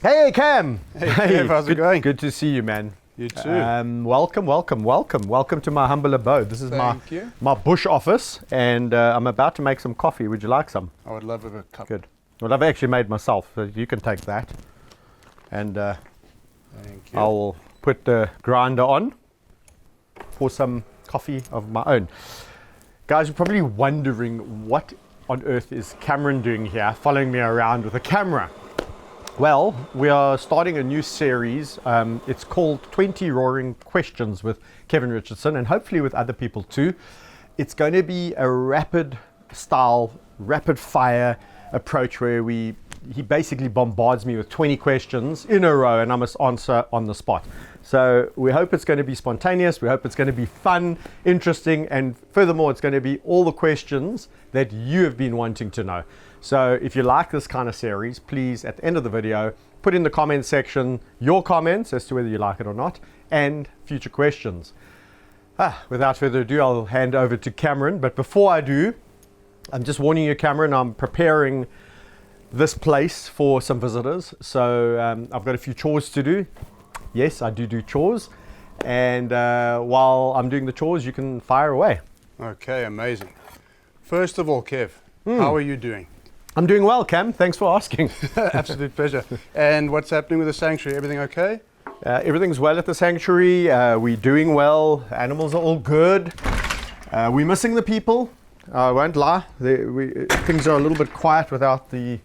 Hey Cam! Hey Kev, how's it going? Good to see you, man. You too. Welcome to my humble abode. This is my bush office, and I'm about to make some coffee. Would you like some? I would love a cup. Good. Well, I've actually made myself, so you can take that. And Thank you. I'll put the grinder on for some coffee of my own. Guys, you're probably wondering what on earth is Cameron doing here, following me around with a camera. Well, we are starting a new series. It's called 20 Roaring Questions with Kevin Richardson, and hopefully with other people too. It's going to be a rapid fire approach where he basically bombards me with 20 questions in a row and I must answer on the spot. So we hope it's going to be spontaneous, we hope it's going to be fun, interesting, and furthermore it's going to be all the questions that you have been wanting to know. So if you like this kind of series, please at the end of the video put in the comment section your comments as to whether you like it or not, and future questions. Without further ado, I'll hand over to Cameron, but before I do, I'm just warning you, Cameron, I'm preparing this place for some visitors. So I've got a few chores to do. Yes, I do chores. And while I'm doing the chores, you can fire away. Okay, amazing. First of all, Kev, how are you doing? I'm doing well, Cam. Thanks for asking. Absolute pleasure. And what's happening with the sanctuary? Everything okay? Everything's well at the sanctuary. We're doing well. Animals are all good. We're missing the people. I won't lie. Things are a little bit quiet without the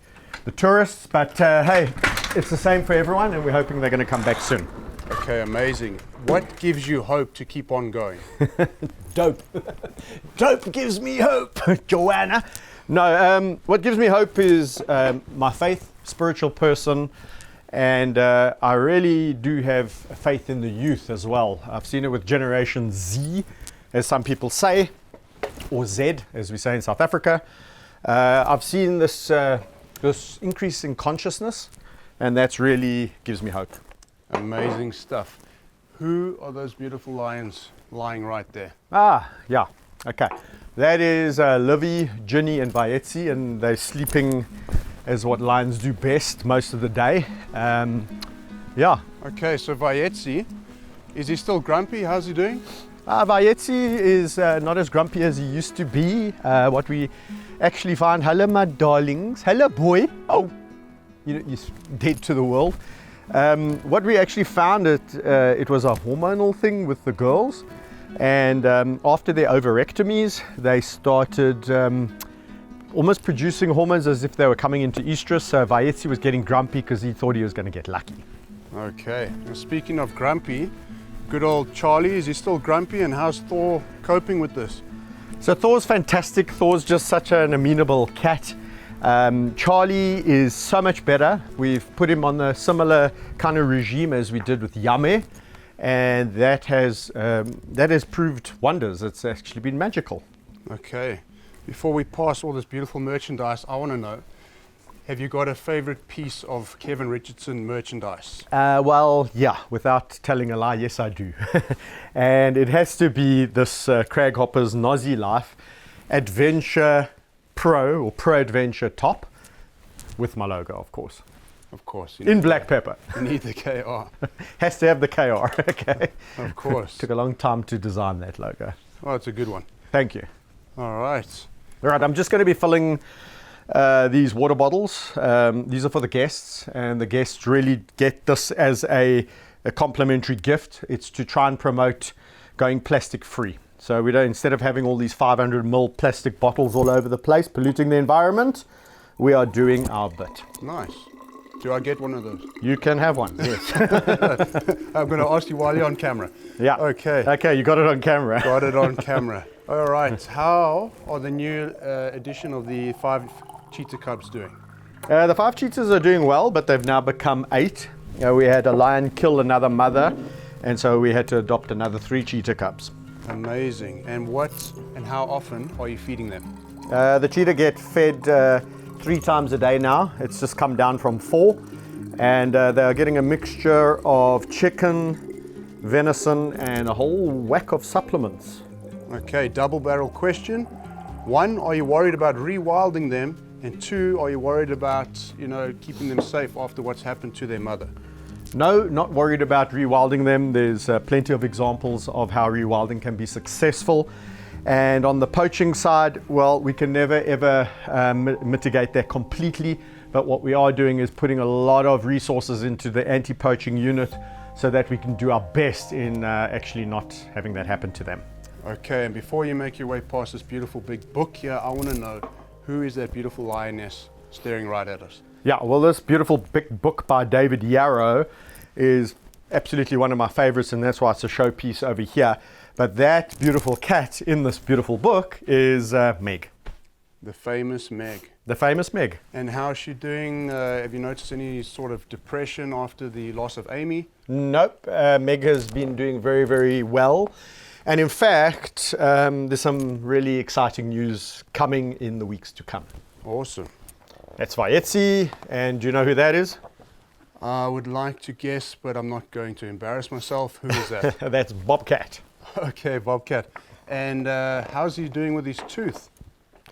tourists, but hey, it's the same for everyone, and we're hoping they're going to come back soon. Okay, amazing. What gives you hope to keep on going? Dope. Dope gives me hope, Joanna. No, what gives me hope is my faith, spiritual person, and I really do have faith in the youth as well. I've seen it with Generation Z, as some people say, or Z, as we say in South Africa. I've seen this increase in consciousness, and that's really gives me hope. Amazing stuff. Who are those beautiful lions lying right there? Yeah, okay. That is Livy, Ginny, and Vayetzi, and they're sleeping as what lions do best most of the day. Yeah. Okay, so Vayetzi, is he still grumpy? How's he doing? Vayetzi is not as grumpy as he used to be. What we actually find, hello my darlings, hello boy, oh, you're dead to the world. What we actually found, it was a hormonal thing with the girls, and after their ovarectomies, they started almost producing hormones as if they were coming into estrus, so Vayetzi was getting grumpy because he thought he was going to get lucky. Okay, now speaking of grumpy, good old Charlie, is he still grumpy, and how's Thor coping with this? So Thor's fantastic. Thor's just such an amenable cat. Charlie is so much better. We've put him on a similar kind of regime as we did with Yame, and that has proved wonders. It's actually been magical. Okay, before we pass all this beautiful merchandise, I want to know, have you got a favorite piece of Kevin Richardson merchandise? Well, yeah, without telling a lie, yes I do. And it has to be this Craghopper's Nazi Life Adventure Pro, or Pro Adventure top, with my logo, of course. Of course. In black pepper. You need the KR. Has to have the KR, okay. Of course. Took a long time to design that logo. Oh, it's a good one. Thank you. All right. All right, I'm just going to be filling these water bottles. These are for the guests, and the guests really get this as a complimentary gift. It's to try and promote going plastic free. So we don't, instead of having all these 500 ml plastic bottles all over the place polluting the environment, we are doing our bit. Nice. Do I get one of those? You can have one, yes. I'm going to ask you while you're on camera. Yeah. Okay. Okay, you got it on camera. Got it on camera. All right. How are the new edition of the 5 cheetah cubs doing? The 5 cheetahs are doing well, but they've now become 8. We had a lion kill another mother, and so we had to adopt another 3 cheetah cubs. Amazing. And how often are you feeding them? The cheetah get fed 3 times a day now. It's just come down from 4, and they're getting a mixture of chicken, venison, and a whole whack of supplements. Okay, double barrel question. 1, are you worried about rewilding them? And 2, are you worried about, keeping them safe after what's happened to their mother? No, not worried about rewilding them. There's plenty of examples of how rewilding can be successful. And on the poaching side, well, we can never ever mitigate that completely. But what we are doing is putting a lot of resources into the anti-poaching unit so that we can do our best in actually not having that happen to them. Okay, and before you make your way past this beautiful big book here, I want to know, who is that beautiful lioness staring right at us? Yeah, well, this beautiful big book by David Yarrow is absolutely one of my favorites, and that's why it's a showpiece over here. But that beautiful cat in this beautiful book is Meg. The famous Meg. The famous Meg. And how is she doing? Have you noticed any sort of depression after the loss of Amy? Nope, Meg has been doing very, very well. And in fact, there's some really exciting news coming in the weeks to come. Awesome. That's Vayetzi, and do you know who that is? I would like to guess, but I'm not going to embarrass myself. Who is that? That's Bobcat. Okay, Bobcat. And how's he doing with his tooth?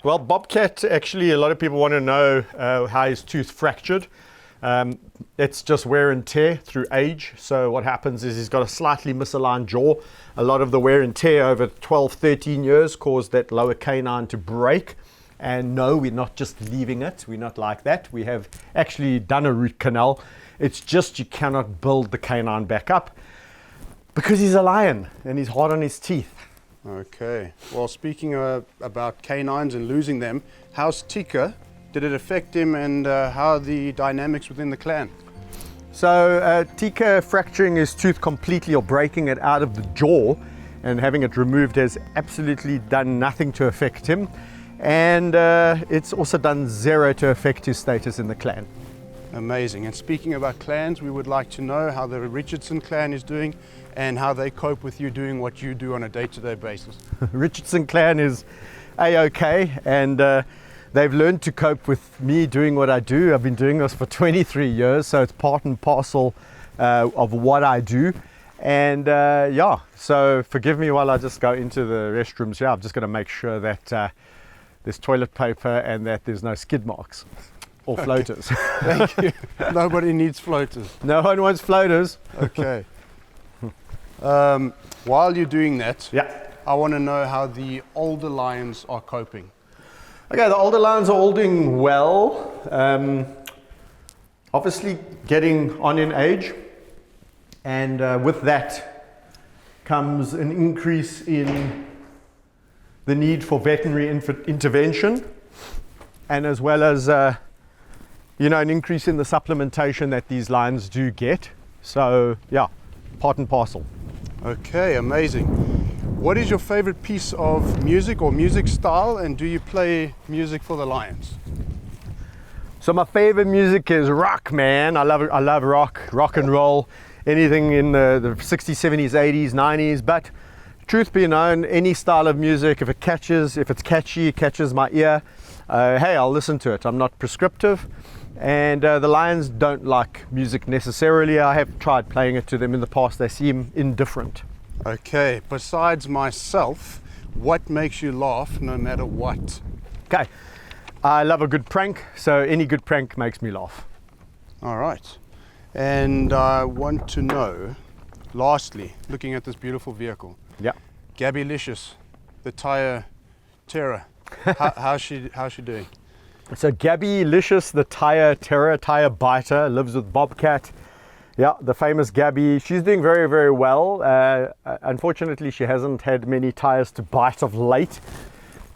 Well, Bobcat, actually, a lot of people want to know how his tooth fractured. It's just wear and tear through age. So what happens is he's got a slightly misaligned jaw. A lot of the wear and tear over 12, 13 years caused that lower canine to break. And no, we're not just leaving it. We're not like that. We have actually done a root canal. It's just you cannot build the canine back up because he's a lion and he's hard on his teeth. Okay. Well, speaking about canines and losing them, how's Tika? Did it affect him, and how are the dynamics within the clan? So Tika fracturing his tooth completely or breaking it out of the jaw and having it removed has absolutely done nothing to affect him. And it's also done zero to affect his status in the clan. Amazing. And speaking about clans, we would like to know how the Richardson clan is doing and how they cope with you doing what you do on a day-to-day basis. Richardson clan is A-OK, and they've learned to cope with me doing what I do. I've been doing this for 23 years, so it's part and parcel of what I do. And yeah, so forgive me while I just go into the restrooms here. I'm just going to make sure that there's toilet paper and that there's no skid marks or floaters. Thank you. Nobody needs floaters. No one wants floaters. Okay. While you're doing that, Yeah. I want to know how the older lions are coping. Okay, the older lions are all doing well. Obviously getting on in age. And with that comes an increase in the need for veterinary intervention, and as well as an increase in the supplementation that these lions do get. So yeah, part and parcel. Okay, amazing. What is your favorite piece of music or music style, and do you play music for the lions? So my favorite music is rock, man. I love rock and roll, anything in the 60s, 70s, 80s, 90s. But truth be known, any style of music, if it's catchy, it catches my ear, hey, I'll listen to it. I'm not prescriptive. And the lions don't like music necessarily. I have tried playing it to them in the past. They seem indifferent. Okay, besides myself, what makes you laugh no matter what? Okay, I love a good prank, so any good prank makes me laugh. All right. And I want to know, lastly, looking at this beautiful vehicle, Yeah. Gabbylicious, the tire terror, how's she doing? So Gabbylicious, the tire terror, tire biter, lives with Bobcat. Yeah, the famous Gabby. She's doing very, very well. Unfortunately, she hasn't had many tires to bite of late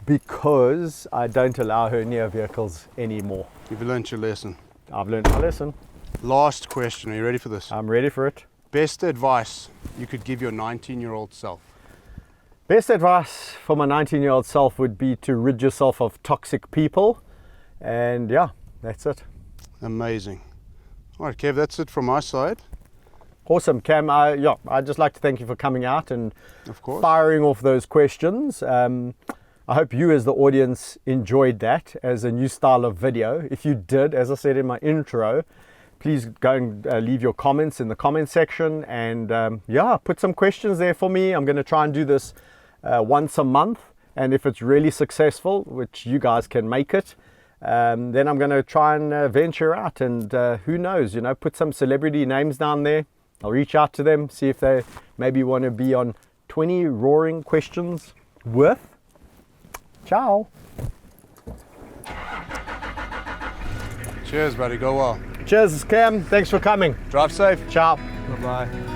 because I don't allow her near vehicles anymore. You've learned your lesson. I've learned my lesson. Last question, are you ready for this? I'm ready for it. Best advice you could give your 19-year-old self? Best advice for my 19-year-old self would be to rid yourself of toxic people. And yeah, that's it. Amazing. All right, Kev, that's it from my side. Awesome, Cam. I'd just like to thank you for coming out and Of course. firing off those questions. I hope you as the audience enjoyed that as a new style of video. If you did, as I said in my intro, please go and leave your comments in the comment section, and put some questions there for me. I'm going to try and do this once a month, and if it's really successful, which you guys can make it, then I'm going to try and venture out, and who knows, you know, put some celebrity names down there. I'll reach out to them, see if they maybe want to be on 20 roaring questions with. Ciao. Cheers, buddy. Go well. Cheers, Cam. Thanks for coming. Drive safe. Ciao. Bye-bye.